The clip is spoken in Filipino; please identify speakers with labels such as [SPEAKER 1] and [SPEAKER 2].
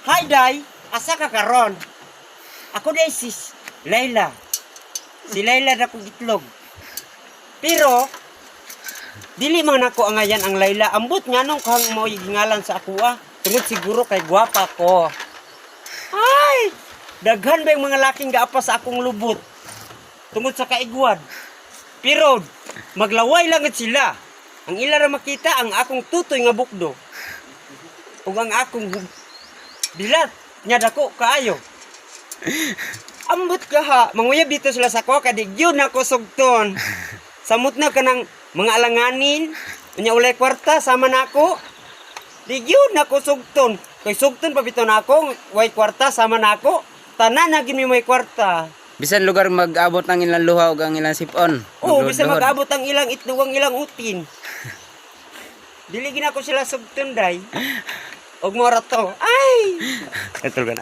[SPEAKER 1] Hi day, asa ka karon? Ako day sis Layla. Si Layla na kong itlog. Pero dili man ako ang ayan ang Layla. Ambot nga nung kang mo gingalan sa ako Tungod siguro kay gwapa ko. Ay, daghan ba yung mga laking gaapa sa akong lubot? Tungod sa kaigwad. Pero maglaway lang sila. Ang ila ra makita ang akong tutoy nga bukdo. Ug ang akong bilat nya dako kaayo. Ambot ka ha, manguyab dito sila sa ko kadi gyud nako sugton. Samot na kanang mga alanganin, unya ulay kwarta sama nako. Di gyud nako sugton. Kay sugton pa bitaw nako, way kwarta sama nako. Tanan na gini may kwarta.
[SPEAKER 2] Bisan lugar mag-abot ang ilang luha ug ang ilang sipon.
[SPEAKER 1] Oo, bisan mag-abot ang ilang itlog ang ilang utin. Dili gina ko sila sugton day. Og mora to. Ay! Ito na.